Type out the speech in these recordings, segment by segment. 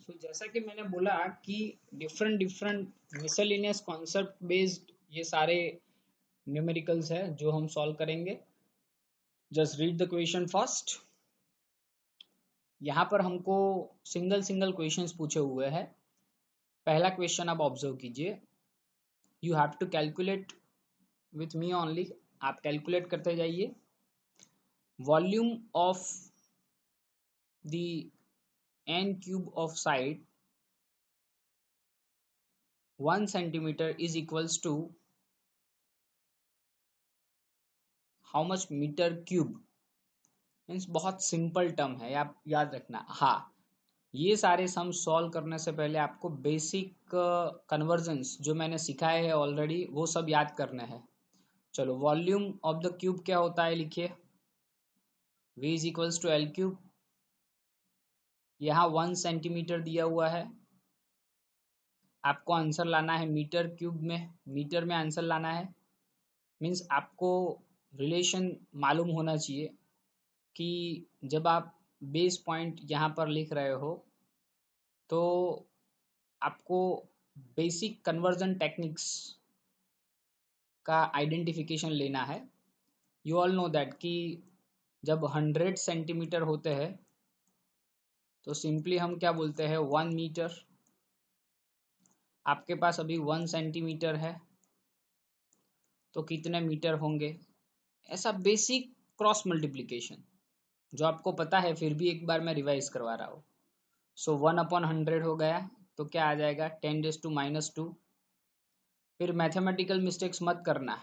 जैसा कि मैंने बोला कि different different miscellaneous concept based ये सारे न्यूमेरिकल्स है जो हम सॉल्व करेंगे। Just read the question first. यहाँ पर हमको सिंगल सिंगल क्वेश्चंस पूछे हुए हैं। पहला क्वेश्चन आप ऑब्जर्व कीजिए। You have to calculate with me only. आप कैलकुलेट करते जाइए। Volume of the n cube of side 1 centimeter is equals to how much meter cube। Means बहुत सिंपल टर्म है, आप याद रखना। हाँ, ये सारे सम सॉल्व करने से पहले आपको बेसिक कन्वर्जन्स जो मैंने सिखाए हैं ऑलरेडी वो सब याद करने हैं। चलो, वॉल्यूम ऑफ द क्यूब क्या होता है लिखिए। v is equals to L cube. यहाँ 1 सेंटीमीटर दिया हुआ है। आपको आंसर लाना है मीटर क्यूब में, मीटर में आंसर लाना है। मीन्स आपको रिलेशन मालूम होना चाहिए कि जब आप बेस पॉइंट यहाँ पर लिख रहे हो तो आपको बेसिक कन्वर्जन टेक्निक्स का आइडेंटिफिकेशन लेना है। यू ऑल नो दैट कि जब 100 सेंटीमीटर होते हैं तो सिंपली हम क्या बोलते हैं 1 मीटर। आपके पास अभी 1 सेंटीमीटर है तो कितने मीटर होंगे, ऐसा बेसिक क्रॉस मल्टीप्लिकेशन जो आपको पता है, फिर भी एक बार मैं रिवाइज करवा रहा हूँ। सो 1/100 हो गया तो क्या आ जाएगा 10⁻²। फिर मैथमेटिकल मिस्टेक्स मत करना,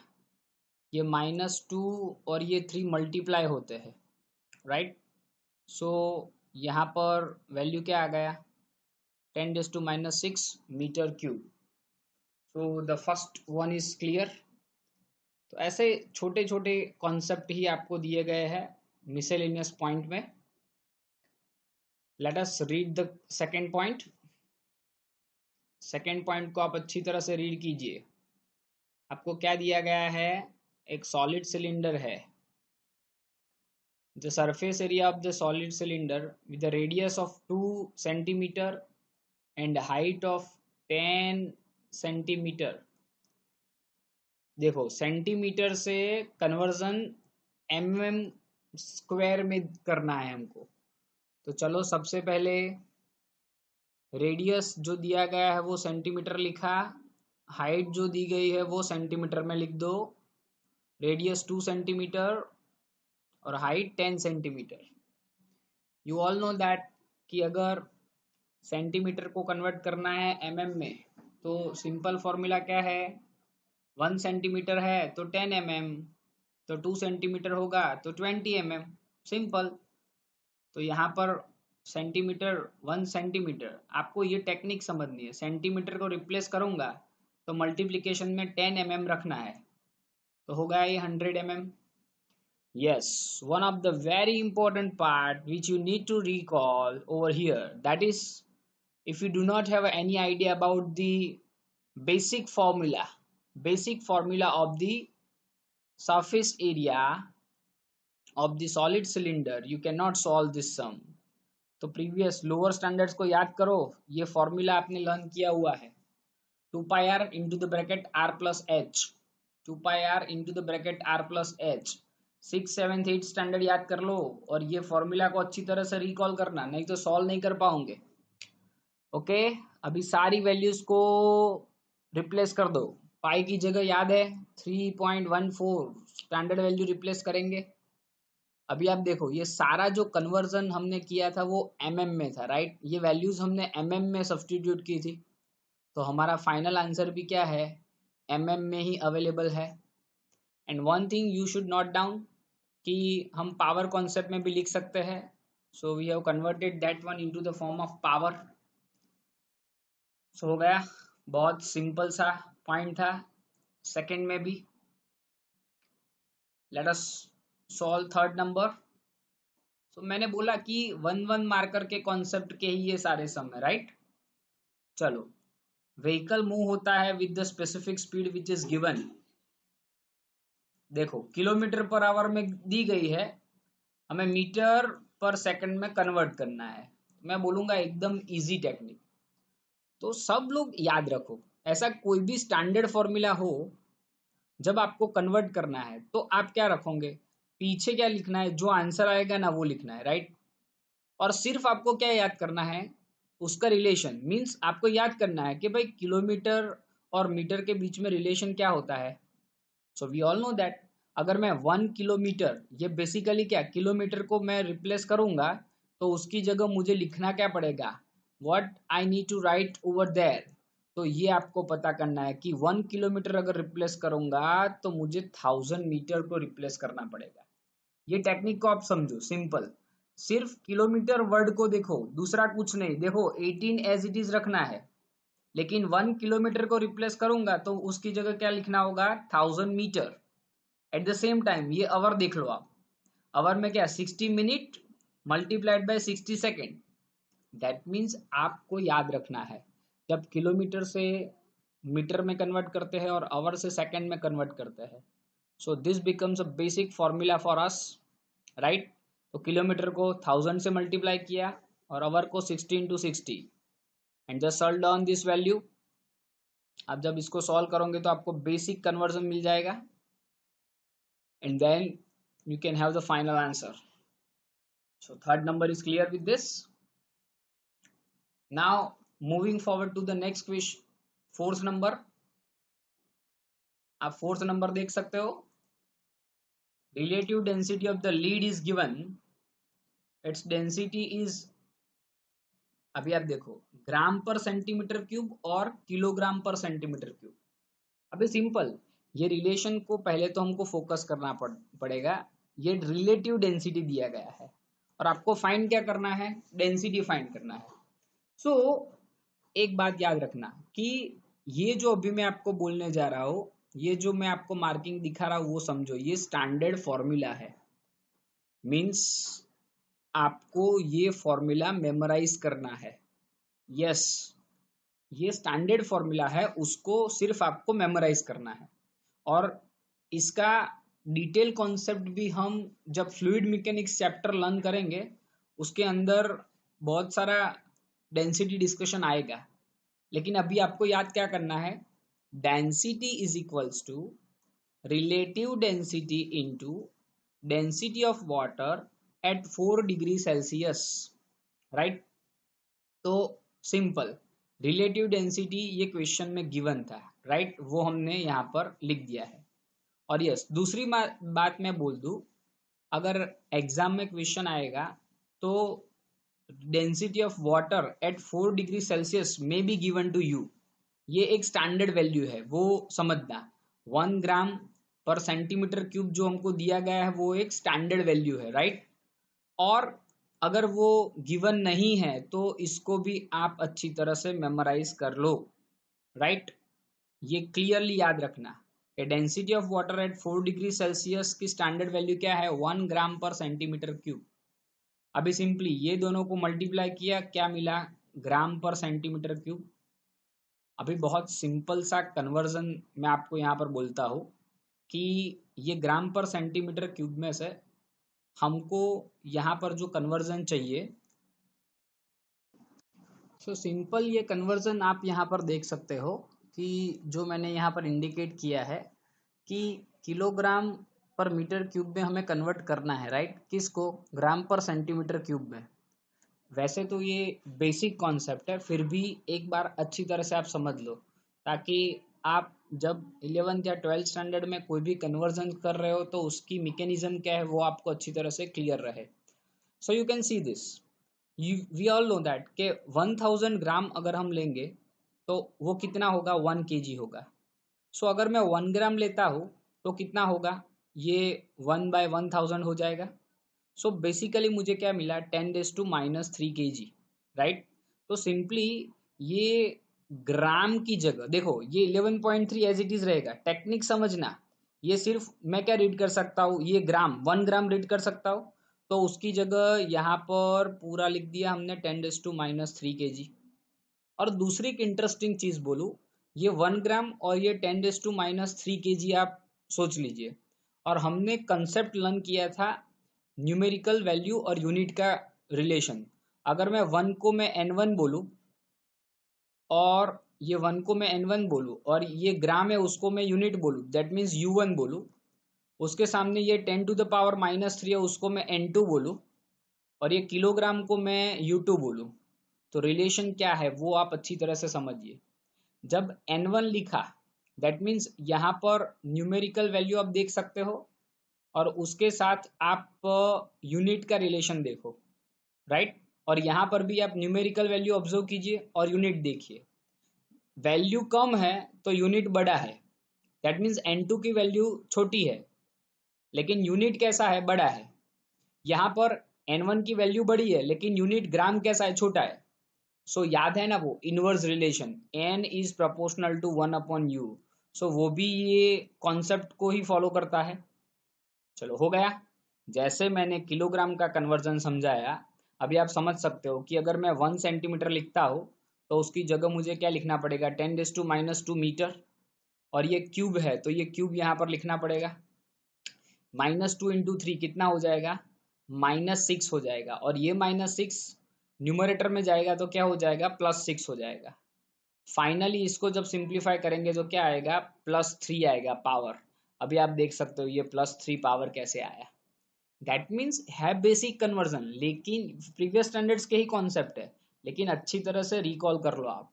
ये -2 और ये 3 मल्टीप्लाई होते हैं, राइट। सो यहाँ पर वैल्यू क्या आ गया 10⁻6 metre cube. So the first one is clear. तो ऐसे छोटे छोटे कॉन्सेप्ट ही आपको दिए गए हैं मिसलेनियस पॉइंट में। Let us read the second point. Second point को आप अच्छी तरह से रीड कीजिए। आपको क्या दिया गया है, एक सॉलिड सिलेंडर है। The surface area of the solid cylinder with the radius of 2 centimetre and height of 10 centimetre. देखो, सेंटीमीटर से कन्वर्जन mm² में करना है हमको। तो चलो, सबसे पहले रेडियस जो दिया गया है वो सेंटीमीटर लिखा, हाइट जो दी गई है वो सेंटीमीटर में लिख दो। रेडियस 2 सेंटीमीटर और height 10 centimetre. You all know that कि अगर सेंटीमीटर को कन्वर्ट करना है mm में तो सिंपल फॉर्मूला क्या है, 1 सेंटीमीटर है तो 10 mm, तो 2 सेंटीमीटर होगा तो 20 mm। सिंपल। तो यहाँ पर सेंटीमीटर 1 सेंटीमीटर, आपको ये टेक्निक समझनी है। सेंटीमीटर को रिप्लेस करूंगा तो मल्टीप्लिकेशन में 10 mm रखना है, तो होगा ये 100 mm। Yes, one of the very important part which you need to recall over here, that is, if you do not have any idea about the basic formula of the surface area of the solid cylinder, you cannot solve this sum। तो previous lower standards को याद करो, ये formula आपने learn किया हुआ है 2πr into the bracket r plus h, 2πr into the bracket r plus h। 6th 7th 8th standard याद कर लो और ये फॉर्मूला को अच्छी तरह से रिकॉल करना, नहीं तो सॉल्व नहीं कर पाओगे। ओके, अभी सारी वैल्यूज को रिप्लेस कर दो। पाई की जगह याद है 3.14 स्टैंडर्ड वैल्यू रिप्लेस करेंगे। अभी आप देखो, ये सारा जो कन्वर्जन हमने किया था वो mm में था, राइट। ये वैल्यूज हमने mm में सब्सटीट्यूट की थी, तो हमारा फाइनल आंसर भी क्या है mm में ही अवेलेबल है। And one thing you should note down कि हम पावर कॉन्सेप्ट में भी लिख सकते हैं। So we have converted that one into the form of power. सो हो गया, बहुत सिंपल सा पॉइंट था। सेकंड में भी let us solve third number. तो मैंने बोला कि 1 मार्कर के कॉन्सेप्ट के ही ये सारे सम है, राइट। चलो, व्हीकल मूव होता है with the specific speed which is given. देखो, किलोमीटर पर आवर में दी गई है, हमें मीटर पर सेकंड में कन्वर्ट करना है। मैं बोलूंगा एकदम इजी टेक्निक। तो सब लोग याद रखो, ऐसा कोई भी स्टैंडर्ड फॉर्मूला हो, जब आपको कन्वर्ट करना है तो आप क्या रखोगे, पीछे क्या लिखना है, जो आंसर आएगा ना वो लिखना है, राइट। और सिर्फ आपको क्या याद करना है, उसका रिलेशन, मीन्स आपको याद करना है कि भाई किलोमीटर और मीटर के बीच में रिलेशन क्या होता है। So we all know that अगर मैं 1 किलोमीटर, ये बेसिकली क्या, किलोमीटर को मैं रिप्लेस करूंगा तो उसकी जगह मुझे लिखना क्या पड़ेगा, what I need to write over there. तो ये आपको पता करना है कि 1 किलोमीटर अगर रिप्लेस करूंगा तो मुझे 1000 मीटर को रिप्लेस करना पड़ेगा। ये टेक्निक को आप समझो, सिंपल। सिर्फ किलोमीटर वर्ड को देखो, दूसरा कुछ नहीं, देखो 18 एज इट इज रखना है, लेकिन 1 किलोमीटर को रिप्लेस करूंगा तो उसकी जगह क्या लिखना होगा, 1000 metre. At the same time ये आवर देख लो आप, आवर में क्या, 60 minute multiplied by 60 second. That means आपको याद रखना है, जब किलोमीटर से मीटर में कन्वर्ट करते हैं और आवर से सेकेंड में कन्वर्ट करते हैं, so this becomes a basic formula for us, right. तो किलोमीटर को 1000 से मल्टीप्लाई किया और आवर को 60 × 60 and just solve down this value. आप जब इसको सॉल्व करोगे तो आपको बेसिक कन्वर्जन मिल जाएगा and then you can have the final answer. So third number is clear with this. Now moving forward to the next question, fourth number। आप fourth number देख सकते हो, relative density of the lead is given, its density is, अभी आप देखो ग्राम पर centimetre cube और kilogram पर सेंटीमीटर क्यूब। अभी सिंपल, ये रिलेशन को पहले तो हमको फोकस करना पड़ेगा। ये रिलेटिव डेंसिटी दिया गया है और आपको फाइंड क्या करना है, डेंसिटी फाइंड करना है। सो एक बात याद रखना कि ये जो अभी मैं आपको बोलने जा रहा हूं, ये जो मैं आपको मार्किंग दिखा रहा हूं वो समझो, ये स्टैंडर्ड फॉर्मूला है। मीन्स आपको ये फॉर्मूला मेमोराइज करना है। यस, ये स्टैंडर्ड फॉर्मूला है, उसको सिर्फ आपको मेमोराइज करना है। और इसका डिटेल कॉन्सेप्ट भी हम जब फ्लूइड मैकेनिक्स चैप्टर लर्न करेंगे उसके अंदर बहुत सारा डेंसिटी डिस्कशन आएगा। लेकिन अभी आपको याद क्या करना है, density is equals to relative density into density of water at 4 degree Celsius, right. तो सिंपल, रिलेटिव डेंसिटी ये क्वेश्चन में गिवन था, राइट, वो हमने यहाँ पर लिख दिया है। और यस, दूसरी बात मैं बोल दूं, अगर एग्जाम में क्वेश्चन आएगा तो density of water at 4 degree Celsius में बी गिवन टू यू, ये एक स्टैंडर्ड वैल्यू है, वो समझना। 1 ग्राम पर सेंटीमीटर क्यूब जो हमको दिया गया है वो एक स्टैंडर्ड वैल्यू है, राइट। और अगर वो गिवन नहीं है तो इसको भी आप अच्छी तरह से मेमोराइज कर लो, राइट। ये क्लियरली याद रखना, density of water at 4 degree Celsius की स्टैंडर्ड वैल्यू क्या है, 1 ग्राम पर सेंटीमीटर क्यूब। अभी सिंपली ये दोनों को मल्टीप्लाई किया, क्या मिला, ग्राम पर सेंटीमीटर क्यूब। अभी बहुत सिंपल सा कन्वर्जन मैं आपको यहाँ पर बोलता हूँ कि ये ग्राम पर सेंटीमीटर क्यूब में से हमको यहाँ पर जो कन्वर्जन चाहिए, सो सिंपल ये कन्वर्जन आप यहाँ पर देख सकते हो कि जो मैंने यहाँ पर इंडिकेट किया है कि किलोग्राम पर मीटर क्यूब में हमें कन्वर्ट करना है, राइट। किसको, ग्राम पर सेंटीमीटर क्यूब में। वैसे तो ये बेसिक कॉन्सेप्ट है, फिर भी एक बार अच्छी तरह से आप समझ लो, ताकि आप जब 11th या 12th स्टैंडर्ड में कोई भी कन्वर्जन कर रहे हो तो उसकी मैकेनिज्म क्या है वो आपको अच्छी तरह से क्लियर रहे। So you can see this, we all know that के 1000 ग्राम अगर हम लेंगे तो वो कितना होगा, 1 kg होगा। सो अगर मैं 1 ग्राम लेता हूँ तो कितना होगा, ये 1/1000 हो जाएगा। सो बेसिकली मुझे क्या मिला, 10⁻³ kg, राइट। तो सिंपली ये ग्राम की जगह देखो, ये 11.3 एज इट इज रहेगा। टेक्निक समझना, ये सिर्फ मैं क्या रीड कर सकता हूँ, ये ग्राम 1 ग्राम रीड कर सकता हूँ, तो उसकी जगह यहाँ पर पूरा लिख दिया हमने 10⁻³ kg। और दूसरी एक इंटरेस्टिंग चीज बोलूँ, ये 1 ग्राम और ये 10⁻³ kg आप सोच लीजिए। और हमने कंसेप्ट लर्न किया था न्यूमेरिकल वैल्यू और यूनिट का रिलेशन। अगर मैं 1 को मैं N1 बोलूं और ये 1 को मैं N1 बोलूं और ये ग्राम है उसको मैं यूनिट बोलूं, दैट मीन्स U1 बोलूं, उसके सामने ये 10⁻³ है उसको मैं N2 बोलूं और ये किलोग्राम को मैं U2 बोलूं, तो रिलेशन क्या है वो आप अच्छी तरह से समझिए। जब N1 लिखा दैट मीन्स यहाँ पर न्यूमेरिकल वैल्यू आप देख सकते हो और उसके साथ आप यूनिट का रिलेशन देखो, राइट। और यहाँ पर भी आप न्यूमेरिकल वैल्यू ऑब्जर्व कीजिए और यूनिट देखिए। वैल्यू कम है तो यूनिट बड़ा है, दैट मीन्स N2 की वैल्यू छोटी है लेकिन यूनिट कैसा है, बड़ा है। यहाँ पर N1 की वैल्यू बड़ी है लेकिन यूनिट ग्राम कैसा है, छोटा है। सो याद है ना वो inverse relation, N is proportional to 1/U। So वो भी ये कॉन्सेप्ट को ही फॉलो करता है। चलो हो गया। जैसे मैंने किलोग्राम का कन्वर्जन समझाया, अभी आप समझ सकते हो कि अगर मैं 1 सेंटीमीटर लिखता हूँ तो उसकी जगह मुझे क्या लिखना पड़ेगा, 10⁻² मीटर। और ये क्यूब है तो ये क्यूब यहाँ पर लिखना पड़ेगा। -2 × 3 कितना हो जाएगा, -6 हो जाएगा। और ये -6 न्यूमरेटर में जाएगा तो क्या हो जाएगा, +6 हो जाएगा। फाइनली इसको जब सिंप्लीफाई करेंगे तो क्या आएगा, +3 आएगा पावर। अभी आप देख सकते हो ये +3 पावर कैसे आया। दैट मीन्स है बेसिक कन्वर्जन, लेकिन प्रीवियस स्टैंडर्ड्स के ही कॉन्सेप्ट है, लेकिन अच्छी तरह से रिकॉल कर लो आप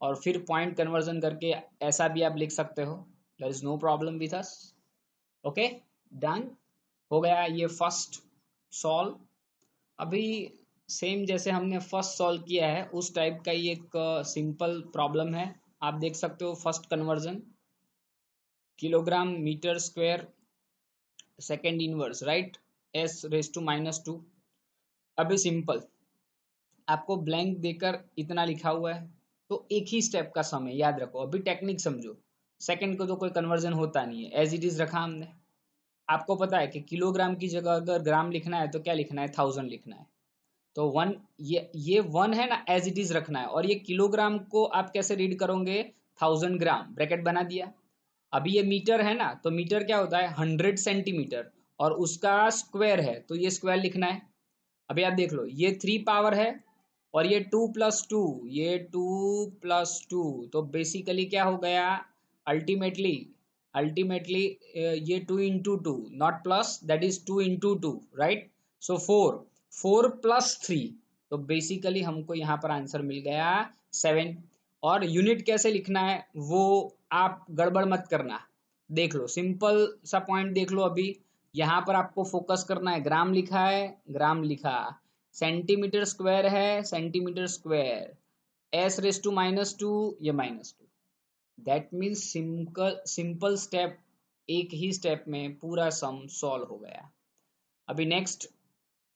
और फिर पॉइंट कन्वर्जन करके ऐसा भी आप लिख सकते हो। There is no problem with us. Okay done, हो गया ये फर्स्ट सॉल्व। अभी सेम जैसे हमने फर्स्ट सॉल्व किया है उस टाइप का ही एक सिंपल प्रॉब्लम है। आप देख सकते हो first conversion, kilogram metre square second inverse, right, S⁻²। अभी सिंपल आपको ब्लैंक देकर इतना लिखा हुआ है तो एक ही स्टेप का सम है, याद रखो। अभी टेक्निक समझो, सेकंड को तो कोई कन्वर्जन होता नहीं है, एज इट इज रखा हमने। आपको पता है कि किलोग्राम की जगह अगर ग्राम लिखना है तो क्या लिखना है, 1000 लिखना है। तो 1, ये 1 है ना, एज इट इज रखना है। और ये किलोग्राम को आप कैसे रीड करोगे, 1000 ग्राम, ब्रैकेट बना दिया। अभी ये मीटर है ना, तो मीटर क्या होता है, 100 सेंटीमीटर और उसका स्क्वायर है तो ये स्क्वायर लिखना है। अभी आप देख लो ये 3 पावर है और ये 2+2, ये 2+2, तो बेसिकली क्या हो गया, अल्टीमेटली अल्टीमेटली ये 2 × 2 not plus, that is 2 × 2, right. सो 4 + 3, तो बेसिकली हमको यहाँ पर आंसर मिल गया 7। और यूनिट कैसे लिखना है वो आप गड़बड़ मत करना, देख लो सिंपल सा पॉइंट देख लो। अभी यहाँ पर आपको फोकस करना है, ग्राम लिखा है, ग्राम लिखा, सेंटीमीटर स्क्वायर है, सेंटीमीटर स्क्वायर, S⁻², ये -2। दैट मीन्स सिंपल स्टेप, एक ही स्टेप में पूरा सम सॉल्व हो गया। अभी नेक्स्ट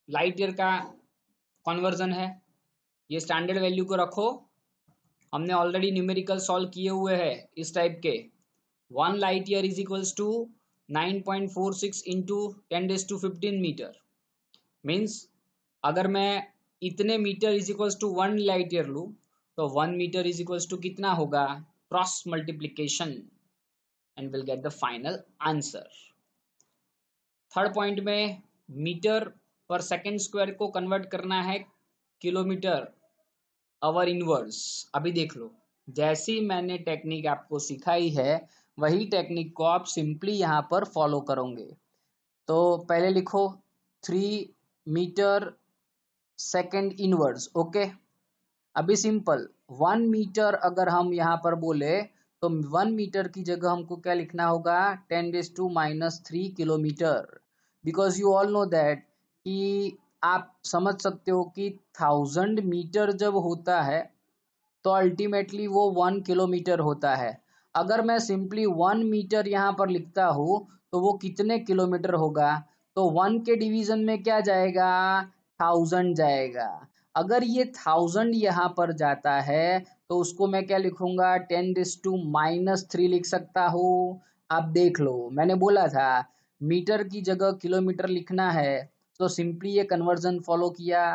लाइट ईयर का कन्वर्जन है। ये स्टैंडर्ड वैल्यू को रखो, हमने ऑलरेडी न्यूमेरिकल सॉल्व किए हुए हैं इस टाइप के। 1 light year is equals to 9.46 × 10⁻15 metre. Means अगर मैं इतने metre is equals to 1 light year लूँ तो 1 मीटर इज इक्वल्स टू कितना होगा, cross multiplication, and will get the final answer. Third point में मीटर पर सेकेंड स्क्वायर को कन्वर्ट करना है किलोमीटर आवर इनवर्स। अभी देख लो, जैसी मैंने टेक्निक आपको सिखाई है वही टेक्निक को आप सिंपली यहाँ पर फॉलो करोगे। तो पहले लिखो 3 मीटर सेकेंड इनवर्स, ओके। अभी सिंपल 1 मीटर अगर हम यहाँ पर बोले तो 1 मीटर की जगह हमको क्या लिखना होगा, 10⁻³ kilometre. Because you all know that कि आप समझ सकते हो कि 1000 मीटर जब होता है तो अल्टीमेटली वो 1 किलोमीटर होता है। अगर मैं सिंपली 1 मीटर यहाँ पर लिखता हूँ तो वो कितने किलोमीटर होगा, तो 1 के डिवीजन में क्या जाएगा, 1000 जाएगा। अगर ये 1000 यहाँ पर जाता है तो उसको मैं क्या लिखूंगा, 10⁻³ लिख सकता हूँ। आप देख लो मैंने बोला था मीटर की जगह किलोमीटर लिखना है, तो सिंपली ये कन्वर्जन फॉलो किया।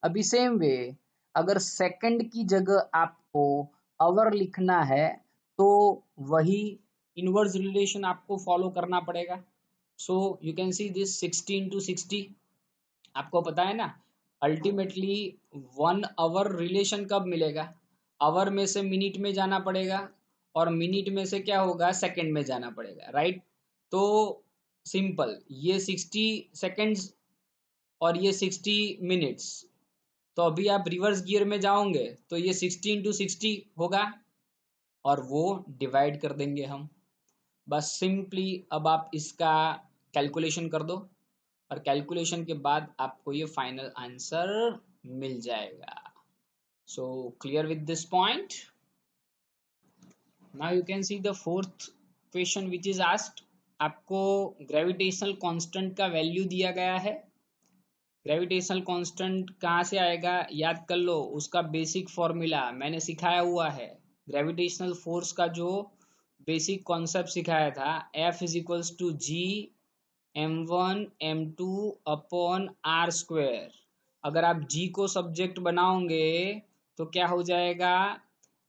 अभी सेम वे अगर सेकंड की जगह आपको आवर लिखना है तो वही इनवर्स रिलेशन आपको फॉलो करना पड़ेगा। सो यू कैन सी दिस 60 × 60, आपको पता है ना अल्टीमेटली 1 आवर रिलेशन कब मिलेगा? आवर में से मिनट में जाना पड़ेगा और मिनट में से क्या होगा, सेकंड में जाना पड़ेगा, राइट? तो सिंपल, ये 60 सेकंड्स और ये 60 मिनट्स, तो अभी आप रिवर्स गियर में जाओगे तो ये 60 × 60 होगा और वो डिवाइड कर देंगे हम, बस सिंपली। अब आप इसका कैलकुलेशन कर दो और कैलकुलेशन के बाद आपको ये फाइनल आंसर मिल जाएगा। So clear with this point? Now you can see the fourth question which is asked. आपको ग्रेविटेशनल कांस्टेंट का वैल्यू दिया गया है। ग्रेविटेशनल कांस्टेंट कहाँ से आएगा, याद कर लो, उसका बेसिक फॉर्मूला मैंने सिखाया हुआ है। ग्रेविटेशनल फोर्स का जो बेसिक कॉन्सेप्ट सिखाया था, F = G(m1m2)/r²। अगर आप G को सब्जेक्ट बनाओगे तो क्या हो जाएगा,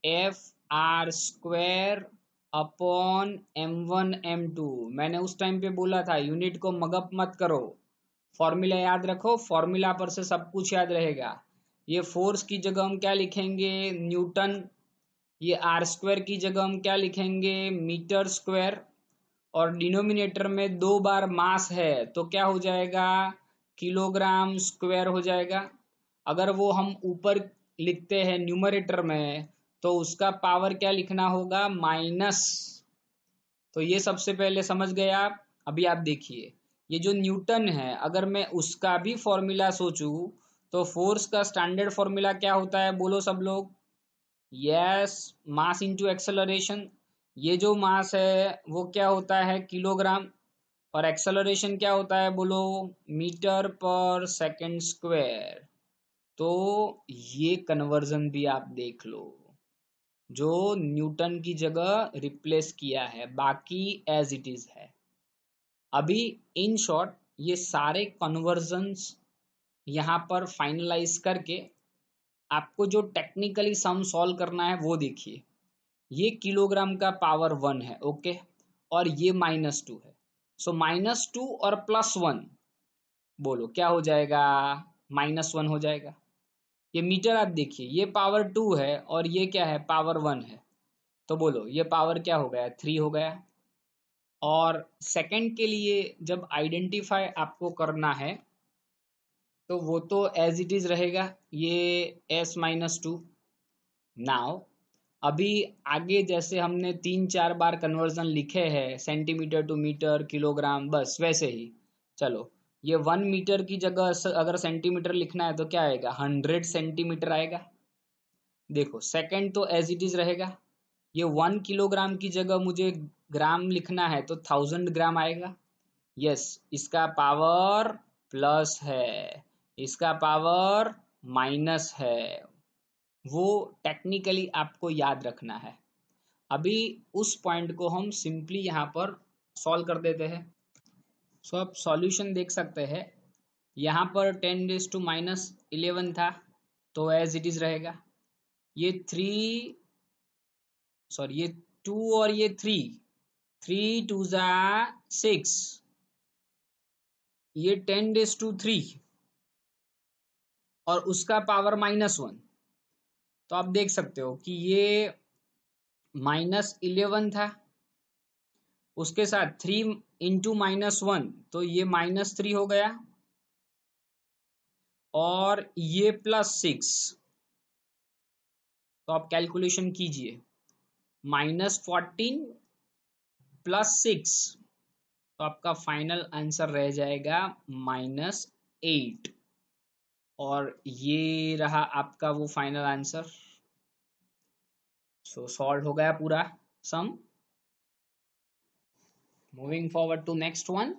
Fr²/m1m2। मैंने उस टाइम पे बोला था यूनिट को मगअप मत करो, फॉर्मूला याद रखो, फॉर्मूला पर से सब कुछ याद रहेगा। ये फोर्स की जगह हम क्या लिखेंगे, न्यूटन। ये r² की जगह हम क्या लिखेंगे, मीटर स्क्वायर। और डिनोमिनेटर में 2 बार मास है तो क्या हो जाएगा, किलोग्राम स्क्वायर हो जाएगा। अगर वो हम ऊपर लिखते हैं न्यूमरेटर में तो उसका पावर क्या लिखना होगा, माइनस। तो ये सबसे पहले समझ गए आप। अभी आप देखिए, ये जो न्यूटन है, अगर मैं उसका भी फॉर्मूला सोचूं तो फोर्स का स्टैंडर्ड फॉर्मूला क्या होता है, बोलो सब लोग। Yes, mass into acceleration. ये जो मास है वो क्या होता है, किलोग्राम। और एक्सेलरेशन क्या होता है, बोलो, मीटर पर सेकंड स्क्वायर। तो ये कन्वर्जन भी आप देख लो, जो न्यूटन की जगह रिप्लेस किया है, बाकी एज इट इज है। अभी इन शॉर्ट ये सारे कन्वर्जन्स यहाँ पर फाइनलाइज करके आपको जो टेक्निकली सम सॉल्व करना है वो देखिए। ये किलोग्राम का पावर 1 है, ओके, और ये -2 है। सो -2 और +1, बोलो क्या हो जाएगा, -1 हो जाएगा। ये मीटर आप देखिए, ये पावर 2 है और ये क्या है, पावर 1 है। तो बोलो ये पावर क्या हो गया, 3 हो गया। और सेकंड के लिए जब आइडेंटिफाई आपको करना है तो वो तो एज इट इज रहेगा, ये s-2। नाउ अभी आगे जैसे हमने 3-4 बार कन्वर्जन लिखे हैं, सेंटीमीटर टू मीटर, किलोग्राम, बस वैसे ही चलो। ये 1 मीटर की जगह अगर सेंटीमीटर लिखना है तो क्या आएगा, 100 सेंटीमीटर आएगा। देखो सेकंड तो एज इट इज रहेगा। ये 1 किलोग्राम की जगह मुझे ग्राम लिखना है तो 1000 ग्राम आएगा। यस, इसका पावर प्लस है, इसका पावर माइनस है, वो टेक्निकली आपको याद रखना है। अभी उस पॉइंट को हम सिंपली यहाँ पर सॉल्व कर देते हैं। सो आप सॉल्यूशन देख सकते हैं, यहाँ पर 10⁻11 था तो एज इट इज रहेगा। ये 2 और ये 3 2 6, ये 10⁻3 और उसका पावर -1। तो आप देख सकते हो कि ये -11 था, उसके साथ 3 × -1 तो ये -3 हो गया, और ये +6। तो आप कैलकुलेशन कीजिए, -14 +6, तो आपका फाइनल आंसर रह जाएगा -8। और ये रहा आपका वो फाइनल आंसर। सो सॉल्व हो गया पूरा sum. Moving forward to next one.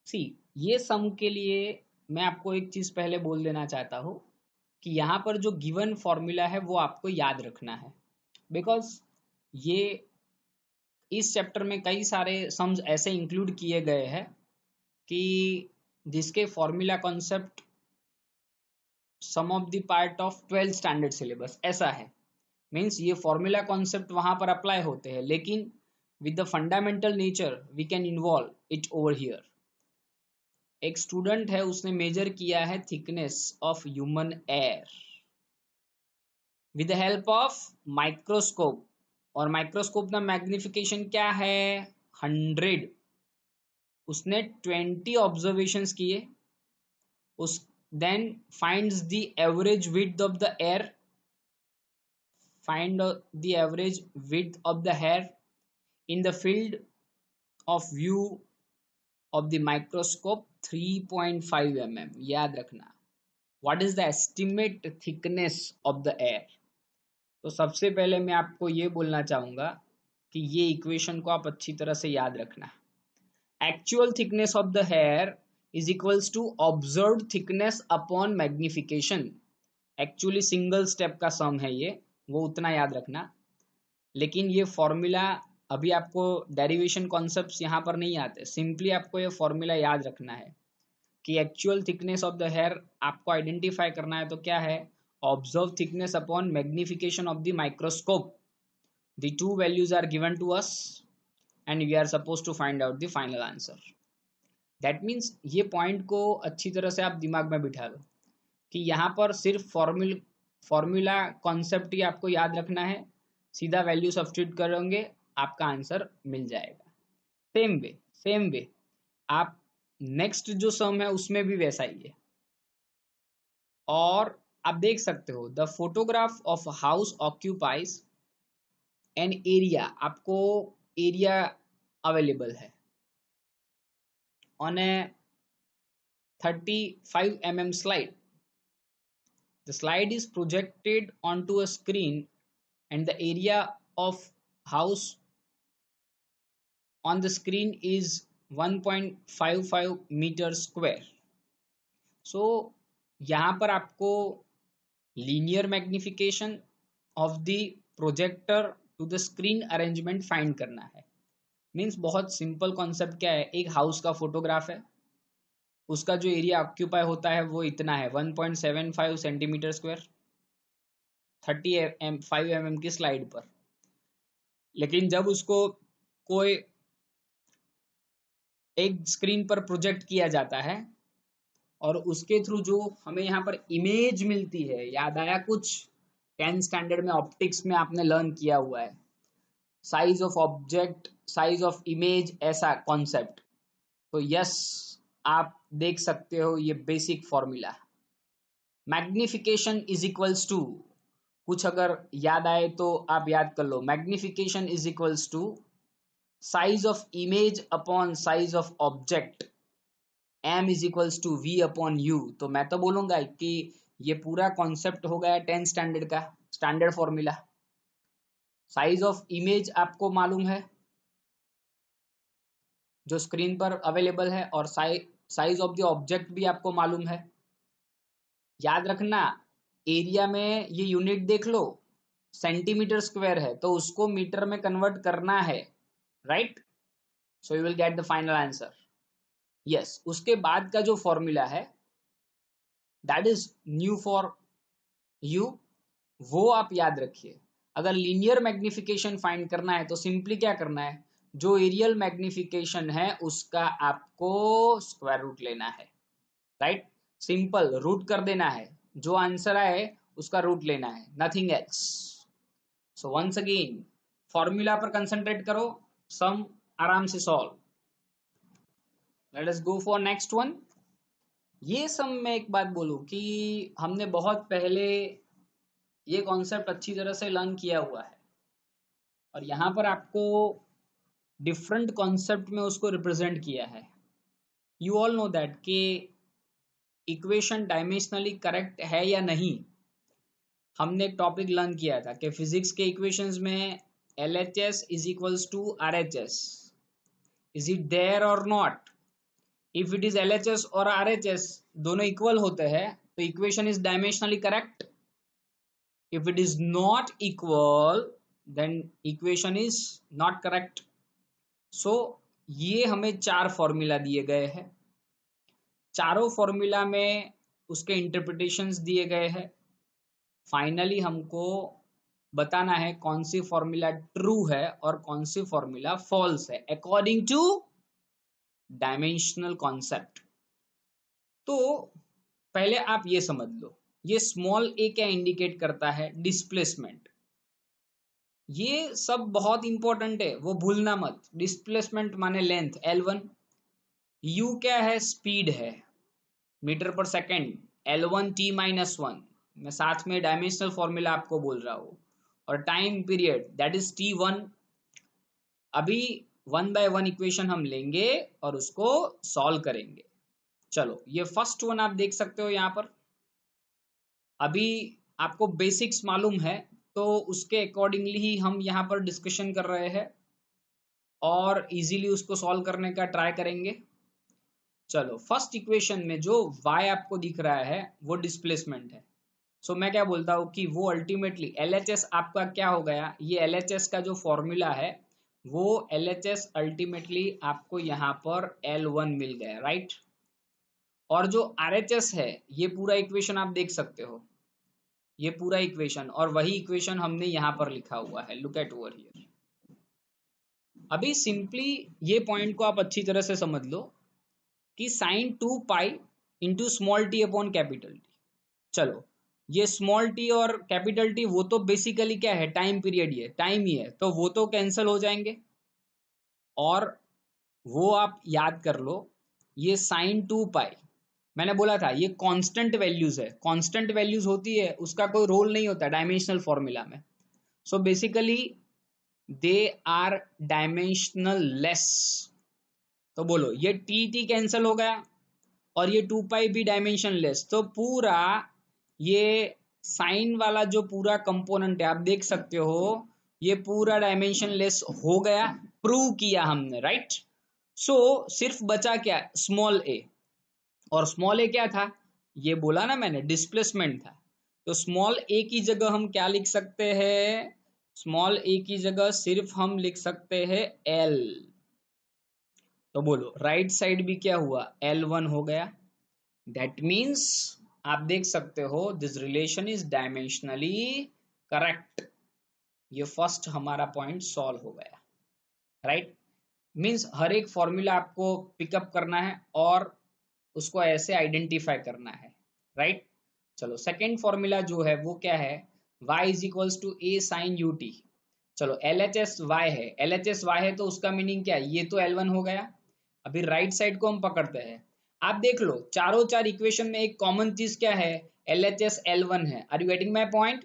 See, ये सम के लिए मैं आपको एक चीज पहले बोल देना चाहता हूँ कि यहाँ पर जो गिवन फॉर्मूला है वो आपको याद रखना है, बिकॉज ये इस चैप्टर में कई सारे सम्स ऐसे इंक्लूड किए गए हैं कि जिसके formula concept some of the part of 12th standard syllabus ऐसा है। मीन्स ये फॉर्मूला कॉन्सेप्ट वहां पर अप्लाई होते हैं, लेकिन with the fundamental nature we can involve it over here. एक स्टूडेंट है, उसने मेजर किया है thickness of human air with the help of microscope, और माइक्रोस्कोप का मैग्निफिकेशन क्या है 100। उसने 20 ऑब्जर्वेशंस किए, उस then finds the average width of the air, find the average width of the hair in the field of view of the microscope 3.5 mm। याद रखना, what is the estimate thickness of the air। तो सबसे पहले मैं आपको ये बोलना चाहूंगा कि ये इक्वेशन को आप अच्छी तरह से याद रखना। Actual thickness of the hair is equals to observed thickness upon magnification. Actually single step का सम है ये, वो उतना याद रखना। लेकिन ये फॉर्मूला अभी आपको डेरिवेशन कॉन्सेप्ट्स यहाँ पर नहीं आते, सिंपली आपको ये फॉर्मूला याद रखना है कि actual thickness of the hair आपको आइडेंटिफाई करना है। तो क्या है, observe thickness upon magnification of the microscope. The two values are given to us and we are suppose to find out the final answer. That means ये point को अच्छी तरह से आप दिमाग में बिठा लो कि यहाँ पर सिर्फ फॉर्मूला कॉन्सेप्ट ही आपको याद रखना है, सीधा वैल्यू सब्स्टिट्यूट करोगे आपका आंसर मिल जाएगा। सेम वे आप नेक्स्ट जो सम है उसमें भी वैसा ही है। और आप देख सकते हो the photograph of house occupies an area, आपको एरिया अवेलेबल है on A 35 mm slide। The slide is projected onto a screen and the area of house on the screen is 1.55 meter square। So यहाँ पर आपको linear magnification of the projector to the screen arrangement find करना है। Means बहुत simple concept क्या है, एक house का फोटोग्राफ है, उसका जो एरिया ऑक्यूपाई होता है वो इतना है 1.75 सेंटीमीटर स्क्वायर 35 mm की स्लाइड पर। लेकिन जब उसको कोई एक स्क्रीन पर प्रोजेक्ट किया जाता है और उसके थ्रू जो हमें यहाँ पर इमेज मिलती है, याद आया कुछ 10th स्टैंडर्ड में ऑप्टिक्स में आपने लर्न किया हुआ है, size of object size of image, ऐसा कॉन्सेप्ट। तो यस, आप देख सकते हो ये basic formula, magnification is equals to, कुछ अगर याद आए तो आप याद कर लो, magnification is equals to size of image upon size of object, m is equals to v upon u। तो मैं तो बोलूंगा कि ये पूरा कॉन्सेप्ट हो गया 10th स्टैंडर्ड का standard formula. Size of image आपको मालूम है जो स्क्रीन पर अवेलेबल है, और साइज ऑफ द ऑब्जेक्ट भी आपको मालूम है। याद रखना, एरिया में ये यूनिट देख लो, सेंटीमीटर स्क्वायर है तो उसको मीटर में कन्वर्ट करना है, right. So you will get the final answer. Yes, उसके बाद का जो फॉर्मूला है that is new for you, वो आप याद रखिए। अगर लीनियर मैग्निफिकेशन फाइंड करना है तो सिंपली क्या करना है, जो एरियल मैग्निफिकेशन है उसका आपको स्क्वायर रूट लेना है, राइट। सिंपल रूट कर देना है, जो आंसर आए उसका रूट लेना है, nothing else. So once again formula पर कंसंट्रेट करो, सम आराम से solve. Let us go for next one. ये सम में एक बात बोलूं कि हमने बहुत पहले ये कॉन्सेप्ट अच्छी तरह से लर्न किया हुआ है, और यहाँ पर आपको डिफरेंट कॉन्सेप्ट में उसको रिप्रेजेंट किया है। यू ऑल नो दैट कि इक्वेशन डायमेंशनली करेक्ट है या नहीं। हमने एक टॉपिक लर्न किया था कि फिजिक्स के इक्वेशंस में LHS is equals to RHS, is it there और not. If it is LHS और RHS दोनों इक्वल होते हैं तो equation is dimensionally correct. If it is not equal, then equation is not correct. So ये हमें 4 formula दिए गए हैं, चारों फॉर्मूला में उसके इंटरप्रिटेशंस दिए गए हैं। फाइनली हमको बताना है कौन सी फॉर्मूला ट्रू है और कौन सी फॉर्मूला फॉल्स है अकॉर्डिंग टू डायमेंशनल कॉन्सेप्ट। तो पहले आप ये समझ लो, ये स्मॉल ए क्या इंडिकेट करता है? डिस्प्लेसमेंट। ये सब बहुत इंपॉर्टेंट है, वो भूलना मत। डिस्प्लेसमेंट माने लेंथ L1, U क्या है? स्पीड है, मीटर पर सेकेंड, L1t-1, मैं साथ में डायमेंशनल फॉर्मूला आपको बोल रहा हूँ, और time period that is T1। अभी 1 by 1 इक्वेशन हम लेंगे और उसको सॉल्व करेंगे। चलो, ये फर्स्ट वन आप देख सकते हो यहाँ पर। अभी आपको बेसिक्स मालूम है तो उसके अकॉर्डिंगली ही हम यहाँ पर डिस्कशन कर रहे हैं और इजीली उसको सॉल्व करने का ट्राई करेंगे। चलो, फर्स्ट इक्वेशन में जो y आपको दिख रहा है वो डिस्प्लेसमेंट है। सो मैं क्या बोलता हूँ कि वो अल्टीमेटली LHS आपका क्या हो गया? ये LHS का जो फॉर्मूला है वो LHS अल्टीमेटली आपको यहाँ पर L1 मिल गया, राइट। और जो RHS है ये पूरा इक्वेशन आप देख सकते हो, ये पूरा इक्वेशन, और वही इक्वेशन हमने यहाँ पर लिखा हुआ है, लुक एट ओवर हियर। अभी सिंपली ये पॉइंट को आप अच्छी तरह से समझ लो कि sine 2 pi into small T upon capital T. चलो, ये स्मॉल टी और कैपिटल टी वो तो बेसिकली क्या है? टाइम पीरियड, ये टाइम ही है, तो वो तो कैंसिल हो जाएंगे। और वो आप याद कर लो, ये साइन 2 पाई मैंने बोला था ये कांस्टेंट वैल्यूज है। कांस्टेंट वैल्यूज होती है, उसका कोई रोल नहीं होता डायमेंशनल फॉर्मूला में। So basically they are dimensional less. तो बोलो, ये टी कैंसिल हो गया और ये 2 पाई भी डायमेंशन लेस, तो पूरा ये साइन वाला जो पूरा कंपोनेंट है आप देख सकते हो, ये पूरा डायमेंशन लेस हो गया, प्रूव किया हमने, राइट। सो सिर्फ बचा क्या? स्मॉल ए। और स्मॉल ए क्या था? ये बोला ना मैंने, डिस्प्लेसमेंट था। तो स्मॉल ए की जगह हम क्या लिख सकते हैं? स्मॉल ए की जगह सिर्फ हम लिख सकते हैं L। तो बोलो, राइट साइड भी क्या हुआ? L1 हो गया। दैट मीन्स आप देख सकते हो this relation is dimensionally correct. ये फर्स्ट हमारा पॉइंट सॉल्व हो गया, राइट। मीन्स हर एक फॉर्मूला आपको पिकअप करना है और उसको ऐसे आइडेंटिफाई करना है, राइट। चलो, सेकेंड फॉर्मूला जो है वो क्या है? y is equals to a sine ut। चलो, LHS y है, LHS y है तो उसका मीनिंग क्या है? ये तो L1 हो गया। अभी राइट साइड को हम पकड़ते हैं। आप देख लो, चारों चार इक्वेशन में एक कॉमन चीज क्या है? LHS L1 है। Are you getting my point?